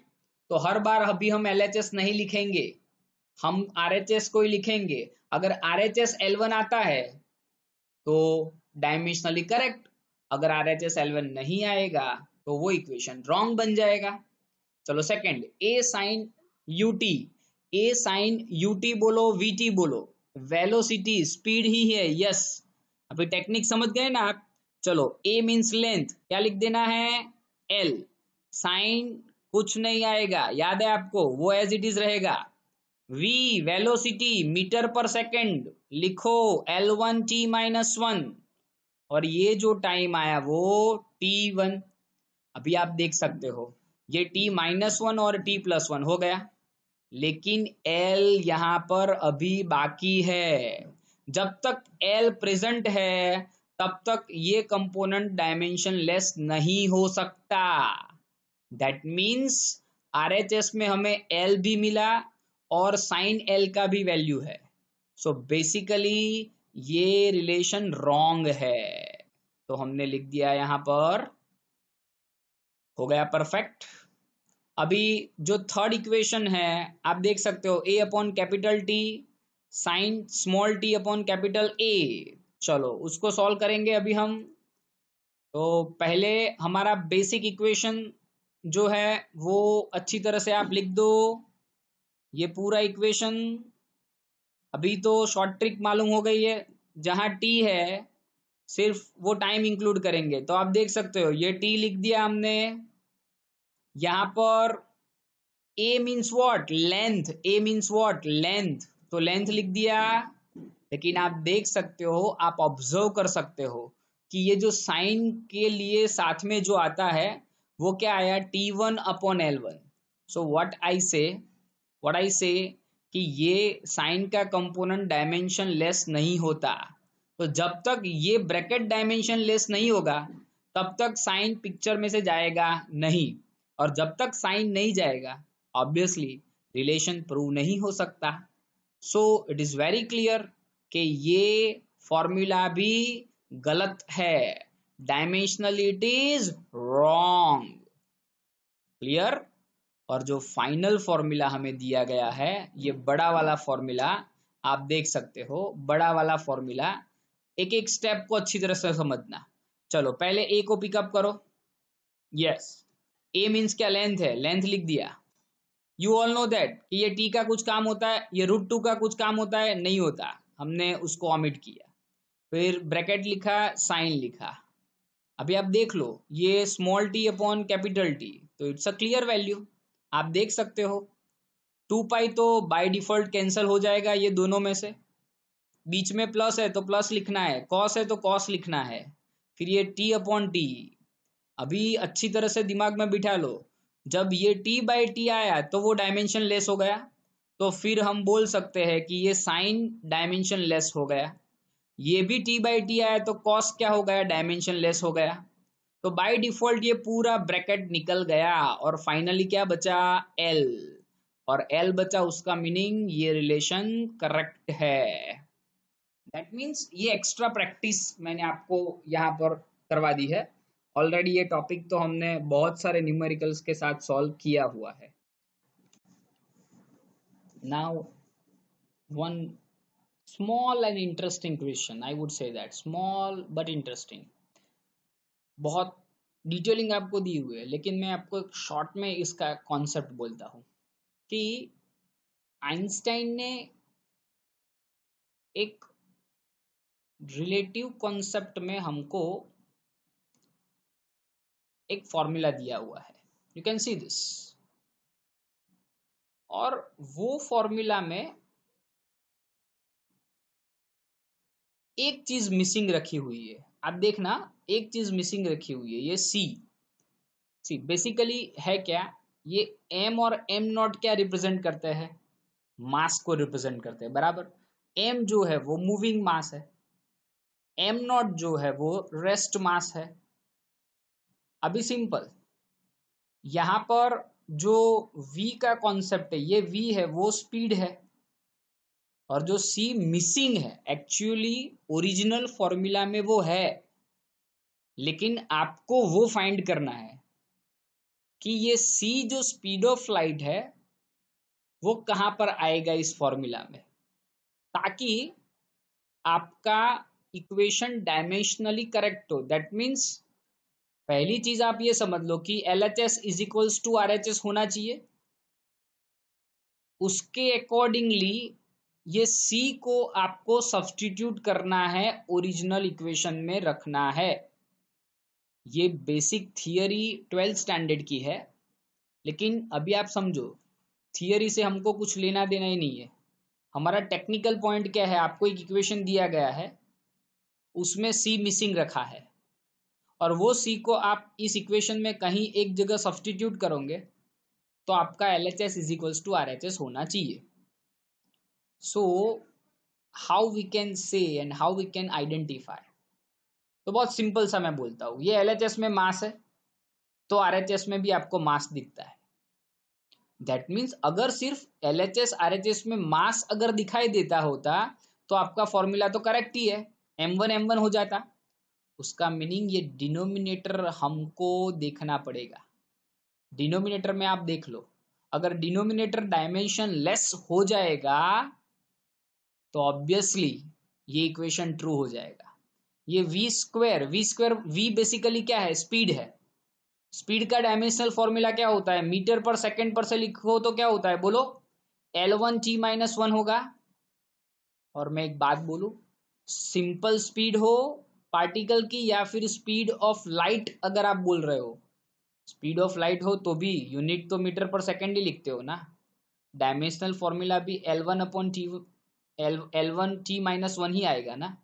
तो हर बार अभी हम LHS नहीं लिखेंगे, हम RHS को ही लिखेंगे। अगर RHS L1 आता है तो डायमेंशनली करेक्ट, अगर RHS L1 नहीं आएगा तो वो इक्वेशन रॉन्ग बन जाएगा। चलो, second, a sine ut। a sine ut बोलो, vt बोलो, वेलोसिटी स्पीड ही है, यस। अभी टेक्निक समझ गए ना आप? चलो, a मीन्स लेंथ, क्या लिख देना है? L। साइन कुछ नहीं आएगा, याद है आपको, वो एज इट इज रहेगा। v वेलोसिटी मीटर पर सेकंड, लिखो L1t-1, और ये जो टाइम आया वो T1। अभी आप देख सकते हो ये T-1 और T+1 हो गया, लेकिन L यहां पर अभी बाकी है। जब तक L प्रेजेंट है तब तक ये कंपोनेंट डायमेंशन लेस नहीं हो सकता। दैट मीन्स RHS में हमें L भी मिला और साइन L का भी वैल्यू है। सो बेसिकली ये रिलेशन रॉन्ग है, तो हमने लिख दिया यहां पर, हो गया परफेक्ट। अभी जो थर्ड इक्वेशन है आप देख सकते हो, a upon capital T sine small t upon capital A। चलो, उसको सॉल्व करेंगे अभी हम। तो पहले हमारा बेसिक इक्वेशन जो है वो अच्छी तरह से आप लिख दो, ये पूरा इक्वेशन। अभी तो शॉर्ट ट्रिक मालूम हो गई है, जहां t है सिर्फ वो टाइम इंक्लूड करेंगे। तो आप देख सकते हो ये t लिख दिया हमने, यहां पर a means what? Length. a means what? Length, तो लेंथ लिख दिया। लेकिन आप देख सकते हो, आप ऑब्जर्व कर सकते हो कि ये जो साइन के लिए साथ में जो आता है वो क्या आया? T1 upon L1। So what I से कि ये साइन का कंपोनेंट डायमेंशन लेस नहीं होता। तो जब तक ये ब्रैकेट डायमेंशन लेस नहीं होगा तब तक साइन पिक्चर में से जाएगा नहीं, और जब तक साइन नहीं जाएगा ऑब्वियसली रिलेशन प्रूव नहीं हो सकता। So it is very clear कि ये फॉर्मूला भी गलत है, dimensionally it is wrong. Clear. और जो फाइनल फॉर्मूला हमें दिया गया है, ये बड़ा वाला फॉर्मूला आप देख सकते हो, बड़ा वाला फॉर्मूला। एक एक स्टेप को अच्छी तरह से समझना। चलो पहले ए को पिकअप करो। यस, ए मीन्स क्या, लेंथ है, लेंथ लिख दिया। यू ऑल नो दैट कि ये टी का कुछ काम होता है, ये √2 का कुछ काम होता है, नहीं होता, हमने उसको ऑमिट किया। फिर ब्रैकेट लिखा, साइन लिखा। अभी आप देख लो, ये small T upon capital T, तो इट्स अ क्लियर वैल्यू, आप देख सकते हो। 2 पाई तो बाय डिफॉल्ट कैंसिल हो जाएगा ये दोनों में से, बीच में प्लस है तो प्लस लिखना है, कॉस है तो कॉस लिखना है, फिर ये टी अपॉन टी। अभी अच्छी तरह से दिमाग में बिठा लो, जब ये t/t आया तो वो डायमेंशन लेस हो गया, तो फिर हम बोल सकते हैं कि ये साइन डायमेंशन लेस हो गया। ये भी t/t आया तो कॉस क्या हो गया, डायमेंशन लेस हो गया। तो बाय डिफॉल्ट ये पूरा ब्रैकेट निकल गया, और फाइनली क्या बचा, l। और l बचा, उसका मीनिंग ये रिलेशन करेक्ट है। दैट मीन्स ये एक्स्ट्रा प्रैक्टिस मैंने आपको यहाँ पर करवा दी है। ऑलरेडी ये टॉपिक तो हमने बहुत सारे न्यूमेरिकल्स के साथ सॉल्व किया हुआ है। Now one small and interesting question, I would say that small but interesting. बहुत डिटेलिंग आपको दी हुई है, लेकिन मैं आपको एक शॉर्ट में इसका कॉन्सेप्ट बोलता हूँ कि आइंस्टाइन ने एक रिलेटिव कॉन्सेप्ट में हमको एक फॉर्मूला दिया हुआ है, यू कैन सी दिस। और वो फॉर्मूला में एक चीज मिसिंग रखी हुई है, आप देखना, एक चीज मिसिंग रखी हुई है, ये सी बेसिकली है क्या, ये m और m0 क्या रिप्रेजेंट करते हैं, मास को रिप्रेजेंट करते हैं, बराबर। m जो है वो मूविंग मास है, m0 जो है वो रेस्ट मास है। अभी सिंपल, यहां पर जो v का कॉन्सेप्ट है, ये v है वो स्पीड है, और जो c मिसिंग है एक्चुअली ओरिजिनल फॉर्मूला में वो है, लेकिन आपको वो फाइंड करना है कि ये c जो स्पीड ऑफ लाइट है वो कहां पर आएगा इस फॉर्मूला में, ताकि आपका इक्वेशन डायमेंशनली करेक्ट हो। दैट मीन्स पहली चीज आप ये समझ लो कि LHS is equals to RHS होना चाहिए, उसके अकॉर्डिंगली ये C को आपको सब्स्टिट्यूट करना है, ओरिजिनल इक्वेशन में रखना है। ये बेसिक थियरी 12th स्टैंडर्ड की है, लेकिन अभी आप समझो, थियरी से हमको कुछ लेना देना ही नहीं है। हमारा टेक्निकल पॉइंट क्या है, आपको एक इक्वेशन दिया गया है, उसमें C मिसिंग रखा है, और वो C को आप इस इक्वेशन में कहीं एक जगह सब्स्टिट्यूट करोगे तो आपका LHS is equals to RHS होना चाहिए। So how we can say and how we can identify, तो बहुत सिंपल सा मैं बोलता हूँ, ये LHS में मास है तो RHS में भी आपको मास दिखता है। दैट मीन्स अगर सिर्फ LHS RHS में मास अगर दिखाई देता होता तो आपका फॉर्मूला तो करेक्ट ही है, m1 m1 हो जाता। उसका मीनिंग ये डिनोमिनेटर हमको देखना पड़ेगा। डिनोमिनेटर में आप देख लो, अगर डिनोमिनेटर डायमेंशन लेस हो जाएगा तो ऑब्वियसली ये इक्वेशन ट्रू हो जाएगा। ये v बेसिकली क्या है, स्पीड है। स्पीड का डायमेंशनल फॉर्मूला क्या होता है, मीटर पर सेकंड पर से लिखो तो क्या होता है, बोलो, L1t-1 होगा। और मैं एक बात बोलूं, सिंपल स्पीड हो पार्टिकल की या फिर स्पीड ऑफ लाइट अगर आप बोल रहे हो, स्पीड ऑफ लाइट हो तो भी यूनिट तो मीटर पर सेकंड ही लिखते हो ना, डायमेंशनल फॉर्मूला भी L1t-1 ही आएगा ना।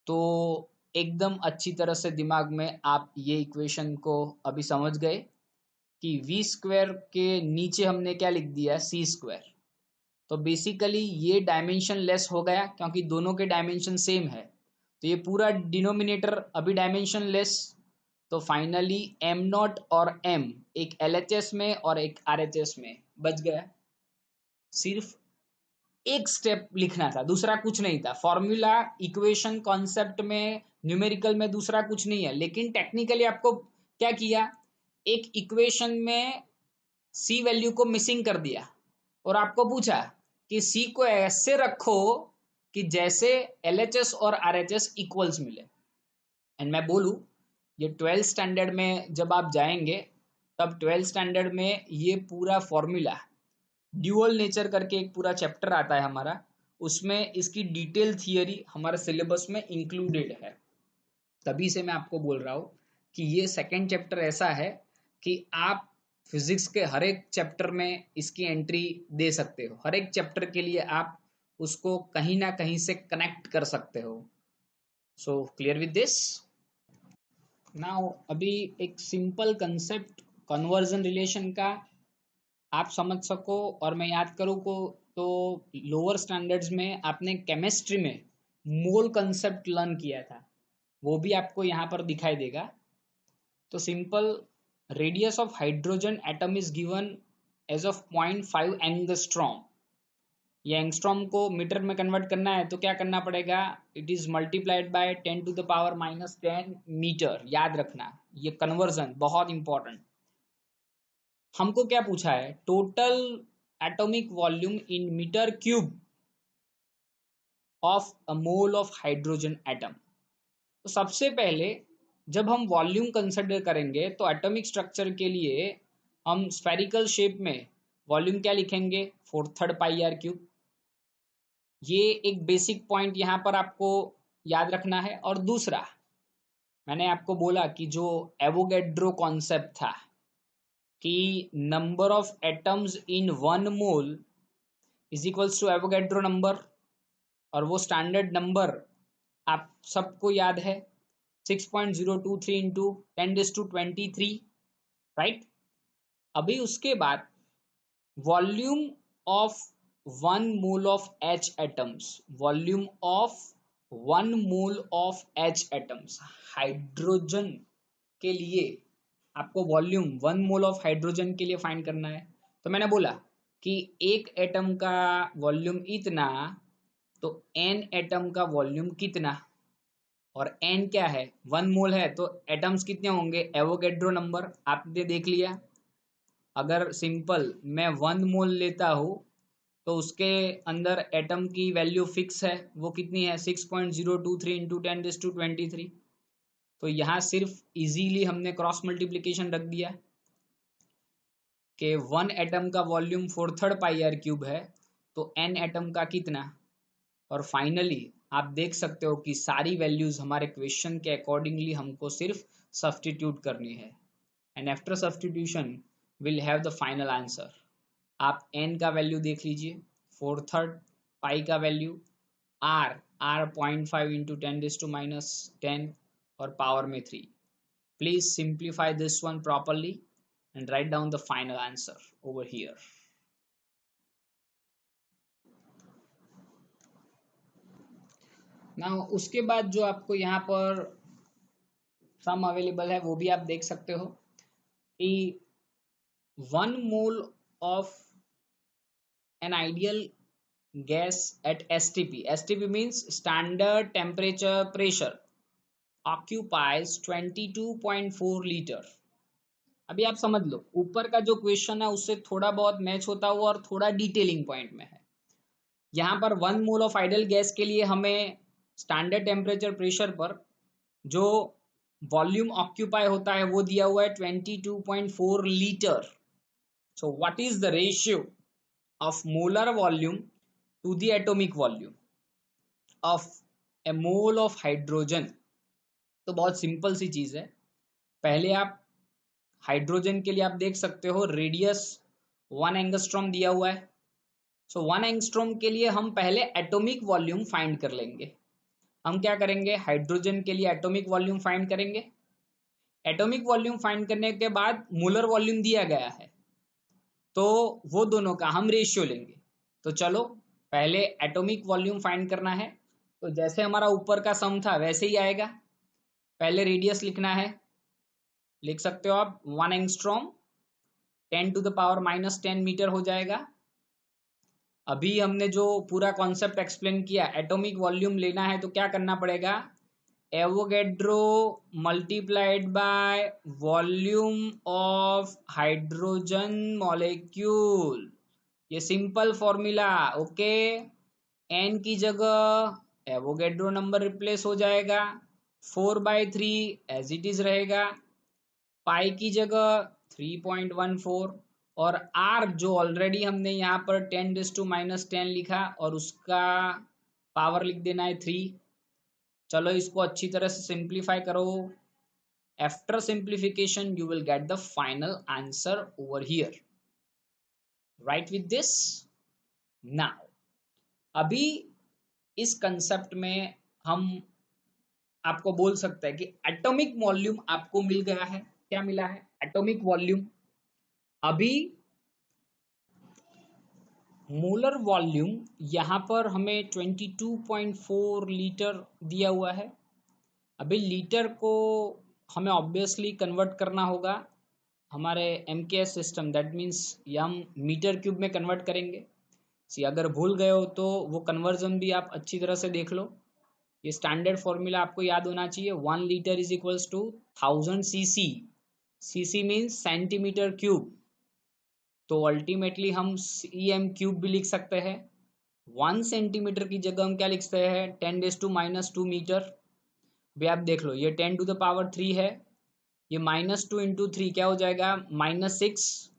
तो एकदम अच्छी तरह से दिमाग में आप ये इक्वेशन को अभी समझ गए कि v² के नीचे हमने क्या लिख दिया, c²। तो बेसिकली ये डायमेंशन लेस हो गया क्योंकि दोनों के डायमेंशन सेम है, तो ये पूरा डिनोमिनेटर अभी डायमेंशन लेस, तो फाइनली एम नॉट और एम एक LHS में और एक RHS में बच गया। सिर्फ एक स्टेप लिखना था, दूसरा कुछ नहीं था। फॉर्मूला, इक्वेशन, कॉन्सेप्ट में, न्यूमेरिकल में दूसरा कुछ नहीं है, लेकिन टेक्निकली आपको क्या किया, एक इक्वेशन में सी वैल्यू को मिसिंग कर दिया और आपको पूछा कि सी को ऐसे रखो कि जैसे LHS और RHS इक्वल्स मिले। एंड मैं बोलूं, ये 12th स्टैंडर्ड में जब आप जाएंगे तब 12th स्टैंडर्ड में ये पूरा फॉर्मूला, ड्यूअल नेचर करके एक पूरा चैप्टर आता है हमारा, उसमें इसकी डिटेल थियरी हमारे सिलेबस में इंक्लूडेड है। तभी से मैं आपको बोल रहा हूँ कि ये सेकंड चैप्टर ऐसा है कि आप फिजिक्स के हर एक चैप्टर में इसकी एंट्री दे सकते हो, हर एक चैप्टर के लिए आप उसको कहीं ना कहीं से कनेक्ट कर सकते हो। So clear with this. Now अभी एक सिंपल कंसेप्ट कन्वर्जन रिलेशन का आप समझ सको और मैं याद करूँ को, तो लोअर स्टैंडर्ड्स में आपने केमिस्ट्री में मोल कंसेप्ट लर्न किया था, वो भी आपको यहाँ पर दिखाई देगा। तो simple, radius of hydrogen atom is given as of 0.5 angstrom. ये एंगस्ट्रॉम को मीटर में कन्वर्ट करना है तो क्या करना पड़ेगा, it is multiplied by 10⁻⁻10 metre. याद रखना, ये कन्वर्जन बहुत इंपॉर्टेंट। हमको क्या पूछा है, total atomic volume in metre cube of a mole of hydrogen atom. तो सबसे पहले जब हम वॉल्यूम कंसिडर करेंगे तो एटॉमिक स्ट्रक्चर के लिए हम स्फेरिकल शेप में वॉल्यूम क्या लिखेंगे, 4/3 πr³। ये एक बेसिक पॉइंट यहाँ पर आपको याद रखना है। और दूसरा, मैंने आपको बोला कि जो एवोगैड्रो कॉन्सेप्ट था कि number of atoms in 1 mole is equals to Avogadro number, और वो स्टैंडर्ड नंबर आप सबको याद है 6.023 इंटू 10⁻23, राइट। अभी उसके बाद volume of 1 mole of H atoms, volume of 1 mole of H atoms, hydrogen के लिए आपको वॉल्यूम 1 मोल ऑफ हाइड्रोजन के लिए फाइंड करना है। तो मैंने बोला कि एक एटम का वॉल्यूम इतना, तो n एटम का वॉल्यूम कितना, और n क्या है, 1 मोल है, तो एटम्स कितने होंगे, एवोगैड्रो नंबर आपने देख लिया। अगर सिंपल मैं 1 मोल लेता हूँ तो उसके अंदर एटम की वैल्यू फिक्स है, वो कितनी है, 6.023 इंटू 10⁻23। तो यहाँ सिर्फ इजीली हमने क्रॉस मल्टीप्लिकेशन रख दिया कि 1 एटम का वॉल्यूम 4/3 πr³ है, तो n एटम का कितना। और फाइनली आप देख सकते हो कि सारी वैल्यूज हमारे क्वेश्चन के अकॉर्डिंगली हमको सिर्फ सब्स्टिट्यूट करनी है, and after substitution will have the final answer. आप n का वैल्यू देख लीजिए 4/3, पाई का वैल्यू r 0.5 इंटू 10⁻10 और पावर में 3। Please simplify this one properly and write down the final answer over here. ना उसके बाद जो आपको यहाँ पर सम अवेलेबल है वो भी आप देख सकते हो कि 1 mole of an ideal gas at STP, STP means standard temperature pressure, occupies 22.4 litre. अभी आप समझ लो, ऊपर का जो क्वेश्चन है उससे थोड़ा बहुत मैच होता हुआ और थोड़ा डिटेलिंग पॉइंट में है। यहाँ पर 1 मोल ऑफ आइडियल गैस के लिए हमें स्टैंडर्ड टेम्परेचर प्रेशर पर जो वॉल्यूम ऑक्यूपाई होता है वो दिया हुआ है 22.4 litre. So what is the ratio of molar volume to the atomic volume of a mole of hydrogen. तो बहुत सिंपल सी चीज है। पहले आप हाइड्रोजन के लिए आप देख सकते हो रेडियस 1 एंगस्ट्रॉम दिया हुआ है। सो 1 एंगस्ट्रॉम के लिए हम पहले एटॉमिक वॉल्यूम फाइंड कर लेंगे। हम क्या करेंगे, हाइड्रोजन के लिए एटॉमिक वॉल्यूम फाइंड करेंगे। एटॉमिक वॉल्यूम फाइंड करने के बाद मोलर वॉल्यूम दिया गया है, तो वो दोनों का हम रेशियो लेंगे। तो चलो पहले एटॉमिक वॉल्यूम फाइंड करना है, तो जैसे हमारा ऊपर का सम था वैसे ही आएगा। पहले रेडियस लिखना है, लिख सकते हो आप 1 एंगस्ट्रॉम 10⁻⁻10 मीटर हो जाएगा। अभी हमने जो पूरा कॉन्सेप्ट एक्सप्लेन किया, एटॉमिक वॉल्यूम लेना है तो क्या करना पड़ेगा, Avogadro multiplied by volume of hydrogen molecule. ये सिंपल फॉर्मूला। ओके, एन की जगह एवोगैड्रो नंबर रिप्लेस हो जाएगा, 4/3 एज इट इज रहेगा, पाई की जगह 3.14 और आर जो ऑलरेडी हमने यहाँ पर 10⁻⁻10 लिखा और उसका पावर लिख देना है 3। चलो इसको अच्छी तरह से सिंप्लीफाई करो। After simplification you will get the final answer over here. Right with this. Now अभी इस कंसेप्ट में हम आपको बोल सकते हैं कि एटॉमिक वॉल्यूम आपको मिल गया है। क्या मिला है? Atomic volume. अभी मोलर वॉल्यूम यहाँ पर हमें 22.4 लीटर दिया हुआ है। अभी लीटर को हमें ऑब्वियसली कन्वर्ट करना होगा हमारे MKS सिस्टम, दैट मीन्स ये हम मीटर क्यूब में कन्वर्ट करेंगे। अगर भूल गए हो तो वो कन्वर्जन भी आप अच्छी तरह से देख लो। ये स्टैंडर्ड फॉर्मूला आपको याद होना चाहिए। 1 litre is equals to 1000 CC. CC means centimetre cube, तो अल्टीमेटली हम CM क्यूब भी लिख सकते हैं। 1 सेंटीमीटर की जगह हम क्या लिख सकते हैं, 10⁻⁻2 मीटर। भी आप देख लो, ये 10⁻3 है, ये -2 इंटू 3 क्या हो जाएगा, -6,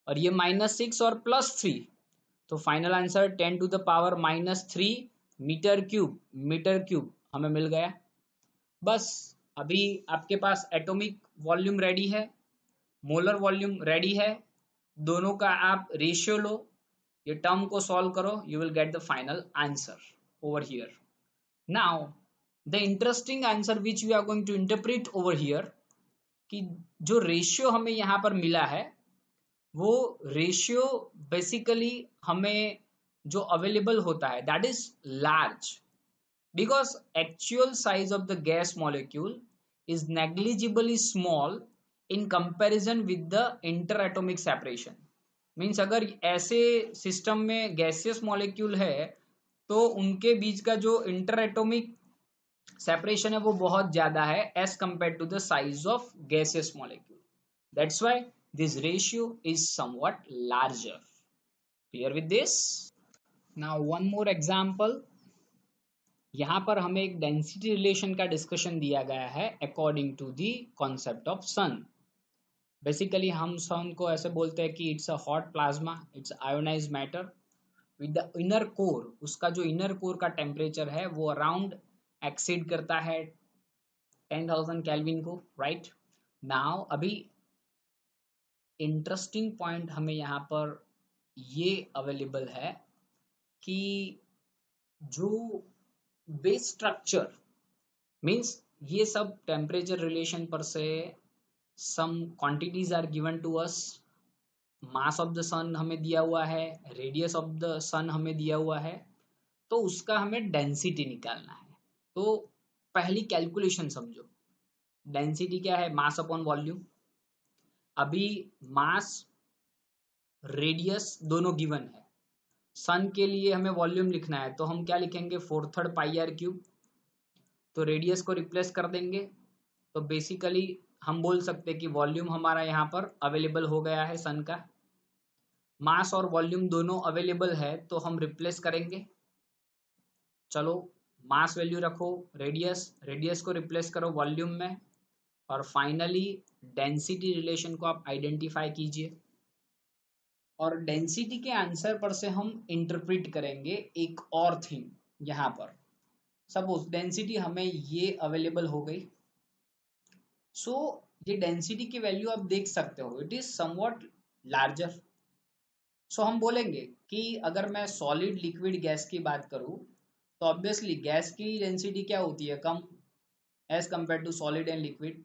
और ये -6 और +3, तो final answer 10⁻−3 metre cube. Metre cube हमें मिल गया। बस अभी आपके पास एटॉमिक वॉल्यूम रेडी है, मोलर वॉल्यूम रेडी है। दोनों का आप रेशियो लो, ये टर्म को सॉल्व करो, you will get the final answer over here. Now the interesting answer which we are going to interpret over here, कि जो रेशियो हमें यहाँ पर मिला है वो रेशियो बेसिकली हमें जो अवेलेबल होता है that is large, because actual size of the gas molecule is negligibly small in comparison with the interatomic separation। Means अगर ऐसे सिस्टम में गैसियस मॉलिक्यूल है तो उनके बीच का जो इंटरएटॉमिक सेपरेशन है वो बहुत ज्यादा है as compare to the size of gaseous molecule. That's why this ratio is somewhat larger. Clear with this? Now one more example. यहाँ पर हमें एक डेंसिटी रिलेशन का डिस्कशन दिया गया है according to the concept of sun. Basically हम sun को ऐसे बोलते हैं कि it's a hot plasma, it's ionised matter with the inner core. उसका जो इनर कोर का टेम्परेचर है वो अराउंड एक्सीड करता है 10,000 केल्विन को। राइट नाउ अभी इंटरेस्टिंग पॉइंट हमें यहाँ पर ये अवेलेबल है कि जो बेस स्ट्रक्चर मीन्स ये सब टेम्परेचर रिलेशन पर से some quantities are given to us. Mass of the sun हमें दिया हुआ है, रेडियस ऑफ द सन हमें दिया हुआ है, तो उसका हमें डेंसिटी निकालना है। तो पहली कैलकुलेशन समझो, डेंसिटी क्या है, मास अपॉन वॉल्यूम। अभी मास रेडियस दोनों गिवन है, सन के लिए हमें वॉल्यूम लिखना है तो हम क्या लिखेंगे, 4/3 πr³। तो रेडियस को रिप्लेस कर देंगे, तो बेसिकली हम बोल सकते हैं कि वॉल्यूम हमारा यहाँ पर अवेलेबल हो गया है सन का। मास और वॉल्यूम दोनों अवेलेबल है तो हम रिप्लेस करेंगे। चलो मास वैल्यू रखो रेडियस, रेडियस को रिप्लेस करो वॉल्यूम में, और फाइनली डेंसिटी रिलेशन को आप आइडेंटिफाई कीजिए। और डेंसिटी के आंसर पर से हम इंटरप्रिट करेंगे एक और थिंग। यहाँ पर सपोज डेंसिटी हमें ये अवेलेबल हो गई, सो ये डेंसिटी की वैल्यू आप देख सकते हो, इट इज समवॉट लार्जर। सो हम बोलेंगे कि अगर मैं सॉलिड लिक्विड गैस की बात करूं तो ऑब्वियसली गैस की डेंसिटी क्या होती है, कम as compare to solid and liquid.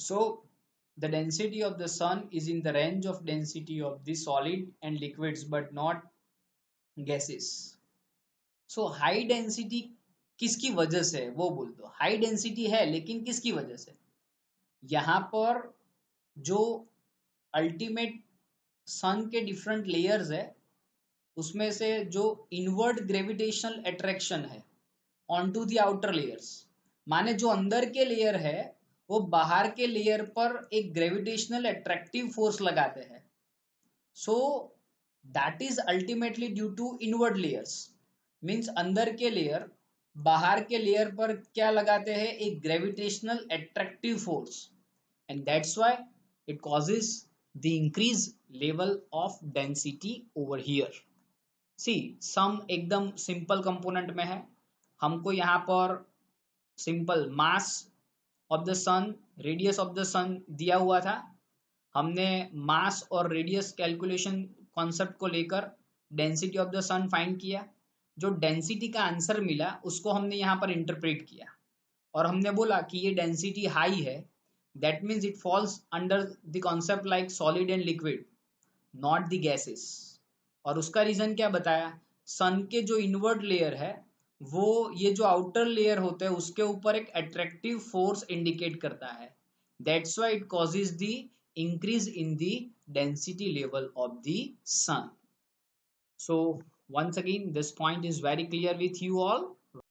So the density of the sun is in the range of density of the solid and liquids but not gases. So high density किसकी वजह से है वो बोल दो, हाई डेंसिटी है लेकिन किसकी वजह से। यहाँ पर जो अल्टीमेट सन के डिफरेंट लेयर्स है उसमें से जो इनवर्ड ग्रेविटेशनल अट्रैक्शन है on to the outer layers, माने जो अंदर के लेयर है वो बाहर के लेयर पर एक ग्रेविटेशनल अट्रैक्टिव फोर्स लगाते हैं। So that is ultimately due to inward layers, means अंदर के लेयर बाहर के लेयर पर क्या लगाते हैं, एक gravitational attractive force, and that's why it causes the increased level of density over here. See, some एकदम सिंपल कंपोनेंट में है, हमको यहाँ पर simple mass of the sun, radius of the sun दिया हुआ था, हमने मास और रेडियस कैलकुलेशन कॉन्सेप्ट को लेकर density of the sun find किया, जो डेंसिटी का आंसर मिला उसको हमने यहाँ पर इंटरप्रेट किया और हमने बोला कि ये डेंसिटी हाई है, that means it falls under the concept like solid and liquid, not the gases। और उसका रीजन क्या बताया, सन के जो इनवर्ड लेयर है वो ये जो आउटर लेयर होते हैं उसके ऊपर एक अट्रैक्टिव फोर्स इंडिकेट करता है, that's why it causes the increase in the density level of the sun। So once again this point is very clear with you all।